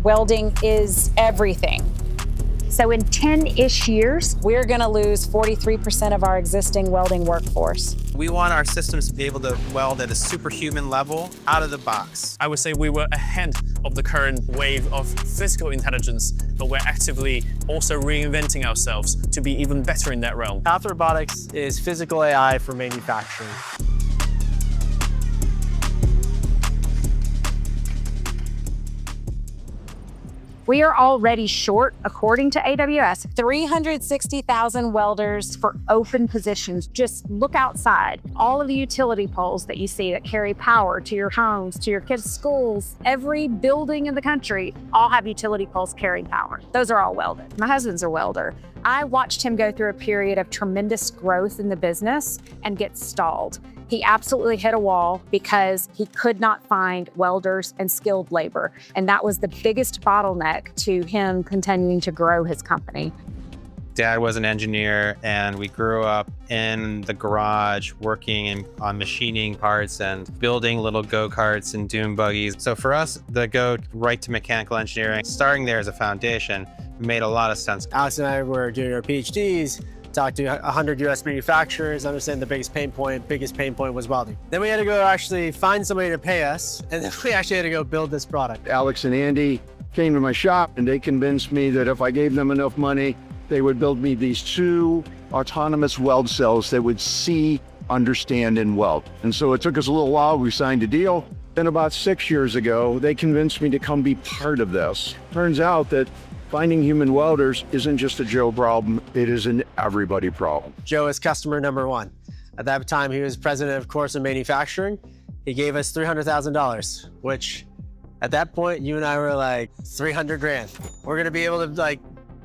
Welding is everything. So in 10-ish years, we're gonna lose 43% of our existing welding workforce. We want our systems to be able to weld at a superhuman level out of the box. I would say we were ahead of the current wave of physical intelligence, but we're actively also reinventing ourselves to be even better in that realm. PathRobotics is physical AI for manufacturing. we are already short, according to AWS, 360,000 welders for open positions. Just look outside. All of the utility poles that you see that carry power to your homes, to your kids' schools, every building in the country, all have utility poles carrying power. Those are all welded. My husband's a welder. I watched him go through a period of tremendous growth in the business and get stalled. He absolutely hit a wall because he could not find welders and skilled labor. And that was the biggest bottleneck to him continuing to grow his company. Dad was an engineer, and we grew up in the garage working on machining parts and building little go-karts and dune buggies. So for us, the go right to mechanical engineering, starting there as a foundation, made a lot of sense. Alex and I were doing our PhDs, talked to 100 US manufacturers, understand the biggest pain point was welding. Then we had to go actually find somebody to pay us, and then we actually had to go build this product. Alex and Andy came to my shop, and they convinced me that if I gave them enough money, they would build me these 2 autonomous weld cells that would see, understand, and weld. And so it took us a little while. We signed a deal. Then about 6 years ago, they convinced me to come be part of this. Turns out that finding human welders isn't just a Joe problem, it is an everybody problem. Joe is customer number 1. At that time, he was president of course of manufacturing. He gave us $300,000, which at that point, you and I were like, 300 grand. We're gonna be able to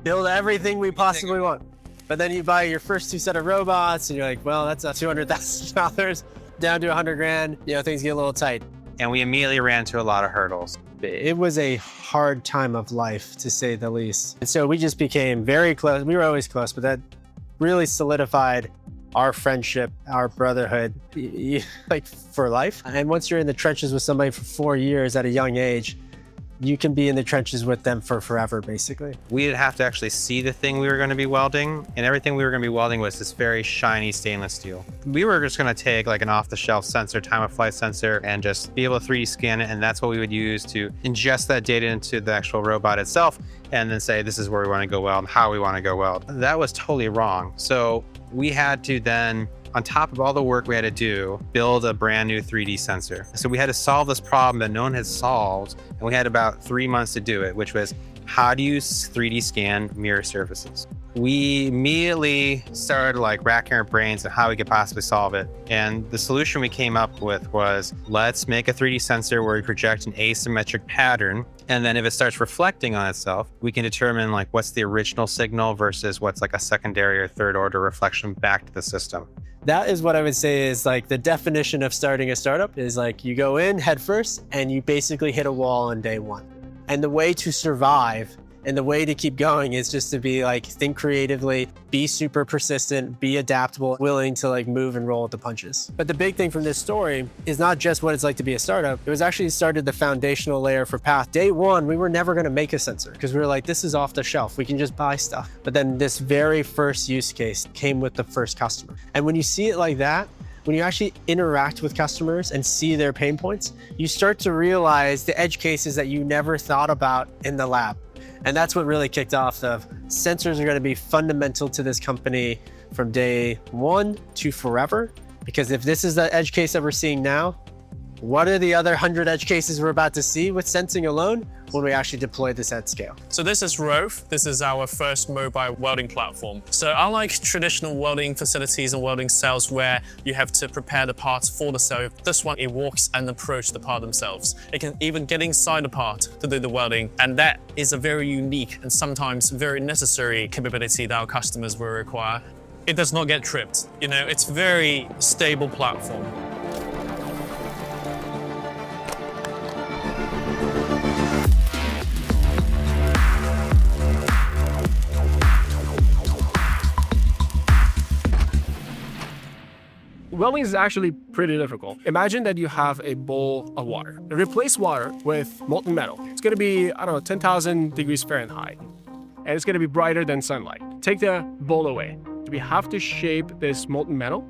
build everything we possibly want. But then you buy your first 2 set of robots and you're like, well, that's $200,000 down to 100 grand. You know, things get a little tight. And we immediately ran into a lot of hurdles. It was a hard time of life, to say the least. And so we just became very close. We were always close, but that really solidified our friendship, our brotherhood, like for life. And once you're in the trenches with somebody for 4 years at a young age, you can be in the trenches with them for forever, basically. We didn't have to actually see the thing we were going to be welding, and everything we were going to be welding was this very shiny stainless steel. We were just going to take like an off-the-shelf sensor, time-of-flight sensor, and just be able to 3D scan it, and that's what we would use to ingest that data into the actual robot itself, and then say, this is where we want to go weld, and how we want to go weld. That was totally wrong. So we had to then, on top of all the work we had to do, build a brand new 3D sensor. So we had to solve this problem that no one had solved, and we had about 3 months to do it, which was, how do you 3D scan mirror surfaces? We immediately started racking our brains on how we could possibly solve it. And the solution we came up with was, let's make a 3D sensor where we project an asymmetric pattern. And then if it starts reflecting on itself, we can determine what's the original signal versus what's a secondary or third order reflection back to the system. That is what I would say is the definition of starting a startup is you go in head first and you basically hit a wall on day 1. And the way to survive and the way to keep going is just to be think creatively, be super persistent, be adaptable, willing to move and roll with the punches. But the big thing from this story is not just what it's like to be a startup. It was actually started the foundational layer for Path. Day 1, we were never gonna make a sensor because we were like, this is off the shelf. We can just buy stuff. But then this very first use case came with the first customer. And when you see it like that, when you actually interact with customers and see their pain points, you start to realize the edge cases that you never thought about in the lab. And that's what really kicked off sensors are going to be fundamental to this company from day 1 to forever. Because if this is the edge case that we're seeing now, what are the other 100 edge cases we're about to see with sensing alone when we actually deploy this at scale? So this is Rove. This is our first mobile welding platform. So unlike traditional welding facilities and welding cells where you have to prepare the parts for the cell, this one, it walks and approaches the part themselves. It can even get inside the part to do the welding. And that is a very unique and sometimes very necessary capability that our customers will require. It does not get tripped. It's a very stable platform. Plumbing is actually pretty difficult. Imagine that you have a bowl of water. Replace water with molten metal. It's gonna be, 10,000 degrees Fahrenheit. And it's gonna be brighter than sunlight. Take the bowl away. We have to shape this molten metal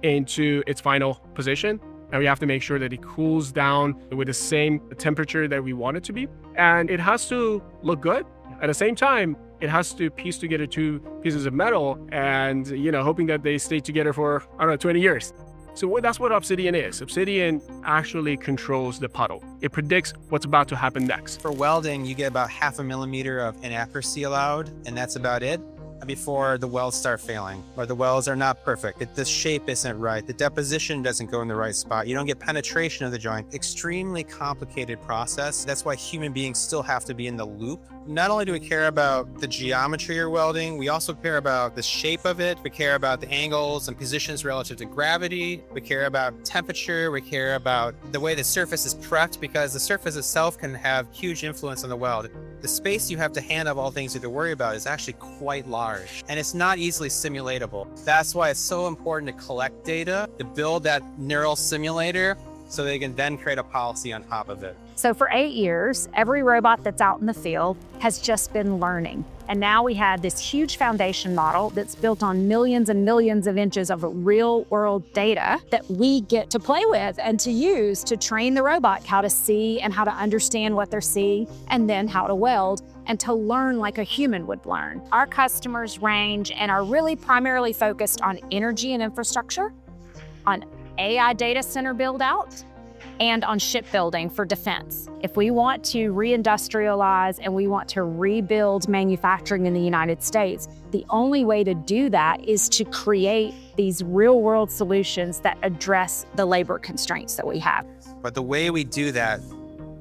into its final position. And we have to make sure that it cools down with the same temperature that we want it to be. And it has to look good. At the same time, it has to piece together two pieces of metal and, hoping that they stay together for, 20 years. So that's what Obsidian is. Obsidian actually controls the puddle. It predicts what's about to happen next. For welding, you get about 0.5 millimeter of inaccuracy allowed, and that's about it before the welds start failing, or the welds are not perfect. The shape isn't right. The deposition doesn't go in the right spot. You don't get penetration of the joint. Extremely complicated process. That's why human beings still have to be in the loop. Not only do we care about the geometry you're welding, we also care about the shape of it. We care about the angles and positions relative to gravity. We care about temperature. We care about the way the surface is prepped, because the surface itself can have huge influence on the weld. The space you have to handle all things you have to worry about is actually quite large, and it's not easily simulatable. That's why it's so important to collect data, to build that neural simulator, so they can then create a policy on top of it. So for 8 years, every robot that's out in the field has just been learning. And now we have this huge foundation model that's built on millions and millions of inches of real world data that we get to play with and to use to train the robot how to see and how to understand what they're seeing, and then how to weld and to learn like a human would learn. Our customers range and are really primarily focused on energy and infrastructure, on AI data center build out, and on shipbuilding for defense. If we want to reindustrialize and we want to rebuild manufacturing in the United States, the only way to do that is to create these real world solutions that address the labor constraints that we have. But the way we do that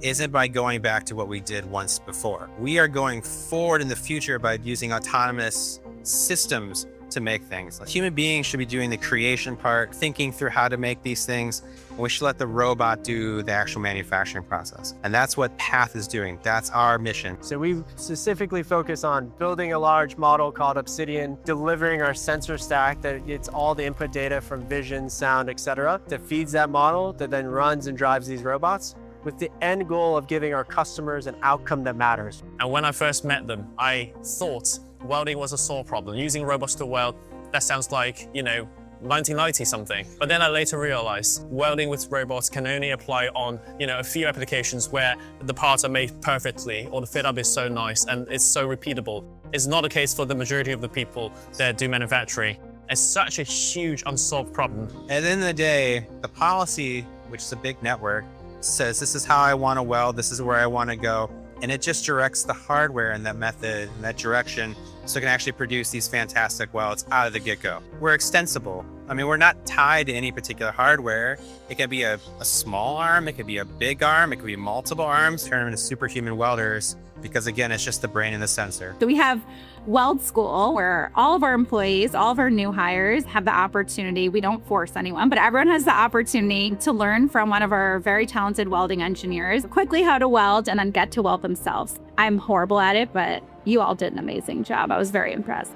isn't by going back to what we did once before. We are going forward in the future by using autonomous systems to make things. Human beings should be doing the creation part, thinking through how to make these things. We should let the robot do the actual manufacturing process. And that's what Path is doing. That's our mission. So we specifically focus on building a large model called Obsidian, delivering our sensor stack that gets all the input data from vision, sound, etc., that feeds that model, that then runs and drives these robots, with the end goal of giving our customers an outcome that matters. And when I first met them, I thought welding was a sore problem. Using robots to weld, that sounds like, 1990 something. But then I later realized welding with robots can only apply on, a few applications where the parts are made perfectly or the fit up is so nice and it's so repeatable. It's not the case for the majority of the people that do manufacturing. It's such a huge unsolved problem. At the end of the day, the policy, which is a big network, says this is how I want to weld, this is where I want to go. And it just directs the hardware in that method, in that direction, so it can actually produce these fantastic welds out of the get-go. We're extensible. I mean, we're not tied to any particular hardware. It can be a small arm, it could be a big arm, it could be multiple arms, turn them into superhuman welders, because again, it's just the brain and the sensor. So we have Weld School, where all of our employees, all of our new hires have the opportunity, we don't force anyone, but everyone has the opportunity to learn from one of our very talented welding engineers quickly how to weld and then get to weld themselves. I'm horrible at it, but you all did an amazing job. I was very impressed.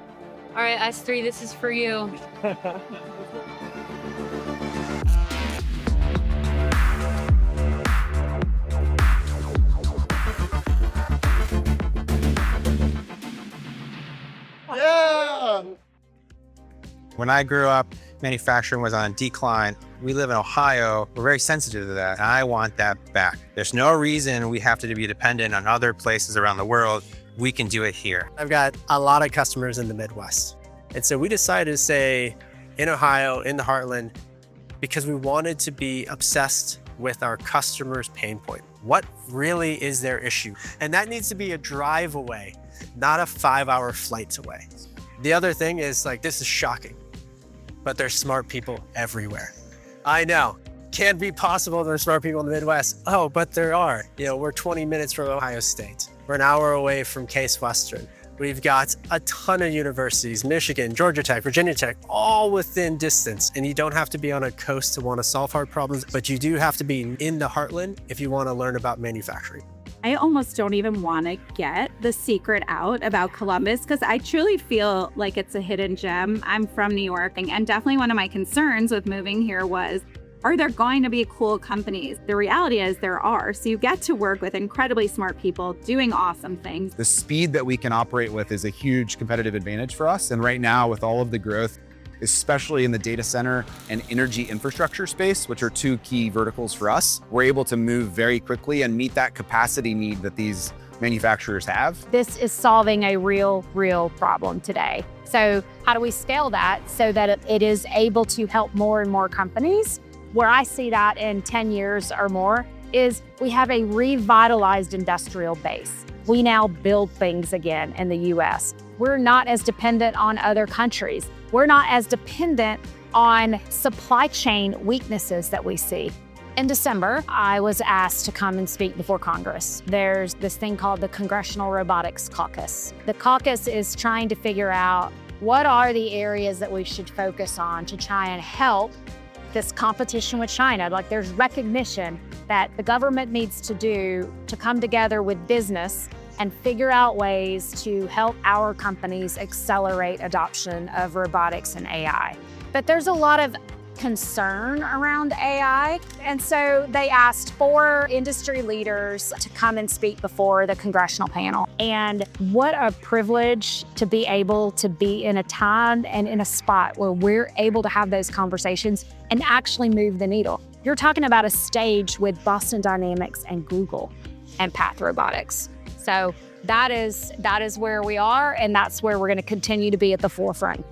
All right, S3, this is for you. Yeah! When I grew up, manufacturing was on a decline. We live in Ohio. We're very sensitive to that. And I want that back. There's no reason we have to be dependent on other places around the world. We can do it here. I've got a lot of customers in the Midwest. And so we decided to say in Ohio, in the heartland, because we wanted to be obsessed with our customers' pain point. What really is their issue? And that needs to be a drive away, not a 5-hour flight away. The other thing is this is shocking, but there's smart people everywhere. I know, can't be possible there's smart people in the Midwest. Oh, but there are. We're 20 minutes from Ohio State. We're an hour away from Case Western. We've got a ton of universities, Michigan, Georgia Tech, Virginia Tech, all within distance. And you don't have to be on a coast to want to solve hard problems, but you do have to be in the heartland if you want to learn about manufacturing. I almost don't even want to get the secret out about Columbus because I truly feel like it's a hidden gem. I'm from New York, and definitely one of my concerns with moving here was, are there going to be cool companies? The reality is there are. So you get to work with incredibly smart people doing awesome things. The speed that we can operate with is a huge competitive advantage for us. And right now, with all of the growth, especially in the data center and energy infrastructure space, which are two key verticals for us, we're able to move very quickly and meet that capacity need that these manufacturers have. This is solving a real problem today. So how do we scale that so that it is able to help more and more companies? Where I see that in 10 years or more is we have a revitalized industrial base. We now build things again in the US. We're not as dependent on other countries. We're not as dependent on supply chain weaknesses that we see. In December, I was asked to come and speak before Congress. There's this thing called the Congressional Robotics Caucus. The caucus is trying to figure out what are the areas that we should focus on to try and help this competition with China. Like, there's recognition that the government needs to do to come together with business and figure out ways to help our companies accelerate adoption of robotics and AI. But there's a lot of concern around AI. And so they asked 4 industry leaders to come and speak before the congressional panel. And what a privilege to be able to be in a time and in a spot where we're able to have those conversations and actually move the needle. You're talking about a stage with Boston Dynamics and Google and PathRobotics. So that is where we are, and that's where we're going to continue to be at the forefront.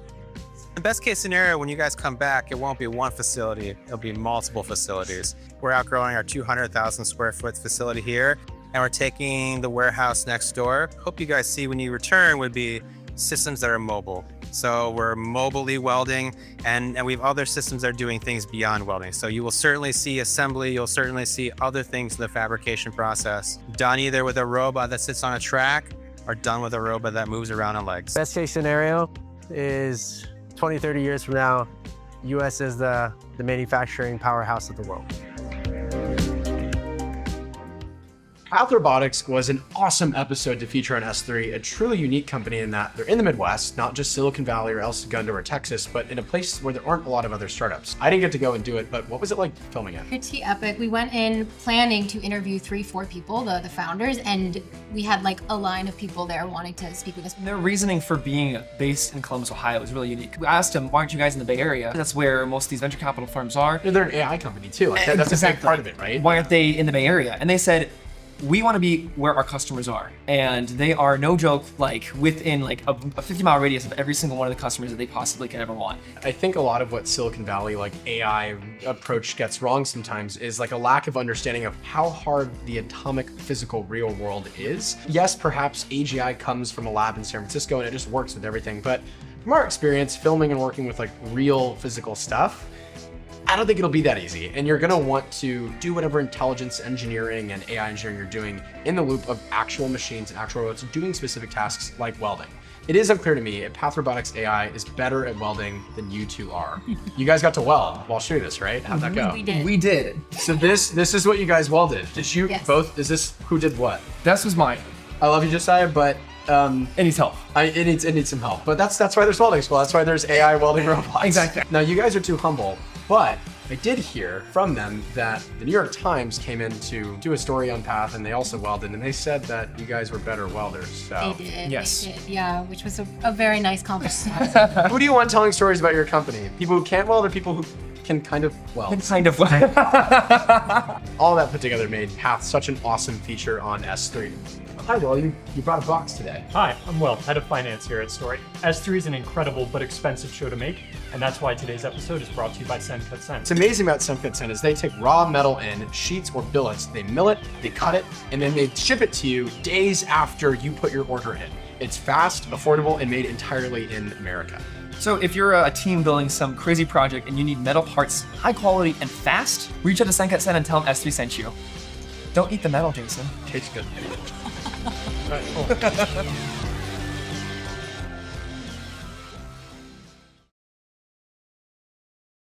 The best case scenario, when you guys come back, it won't be one facility, it'll be multiple facilities. We're outgrowing our 200,000 square foot facility here, and we're taking the warehouse next door. Hope you guys see when you return would be systems that are mobile. So we're mobily welding, and we have other systems that are doing things beyond welding. So you will certainly see assembly, you'll certainly see other things in the fabrication process, done either with a robot that sits on a track or done with a robot that moves around on legs. Best case scenario is 20, 30 years from now, US is the manufacturing powerhouse of the world. PathRobotics was an awesome episode to feature on S3, a truly unique company in that they're in the Midwest, not just Silicon Valley or El Segundo or Texas, but in a place where there aren't a lot of other startups. I didn't get to go and do it, but what was it like filming it? Pretty epic. We went in planning to interview 3-4 people, the founders, and we had like a line of people there wanting to speak with us. Their reasoning for being based in Columbus, Ohio is really unique. We asked them, why aren't you guys in the Bay Area? That's where most of these venture capital firms are. They're an AI company too. Like that's a big part of it, right? Why aren't they in the Bay Area? And they said, we want to be where our customers are. And they are, no joke, like within like a 50-mile radius of every single one of the customers that they possibly could ever want. I think a lot of what Silicon Valley like AI approach gets wrong sometimes is like a lack of understanding of how hard the atomic physical real world is. Yes, perhaps AGI comes from a lab in San Francisco and it just works with everything. But from our experience filming and working with like real physical stuff, I don't think it'll be that easy. And you're gonna want to do whatever intelligence engineering and AI engineering you're doing in the loop of actual machines and actual robots doing specific tasks like welding. It is unclear to me if PathRobotics AI is better at welding than you two are. You guys got to weld while shooting this, right? How'd that go? We did. We did. So this is what you guys welded. Did you Yes. both, is this who did what? This was mine. I love you, Josiah, but It needs help. it needs some help. But that's why there's welding school. That's why there's AI welding robots. Exactly. Now you guys are too humble, but I did hear from them that the New York Times came in to do a story on Path, and they also welded, and they said that you guys were better welders. So They did. Yes. They did, yeah, which was a very nice compliment. who do you want telling stories about your company? People who can't weld or people who can kind of weld? Kind of. All that put together made Path such an awesome feature on S3. Hi, Will, you brought a box today. Hi, I'm Will, head of finance here at Story. S3 is an incredible but expensive show to make, and that's why today's episode is brought to you by What's What's amazing about Semcut is they take raw metal in sheets or billets, they mill it, they cut it, and then they ship it to you days after you put your order in. It's fast, affordable, and made entirely in America. So if you're a team building some crazy project and you need metal parts, high quality and fast, reach out to Semcut and tell them S3 sent you. Don't eat the metal, Jason. Tastes good. All right, cool.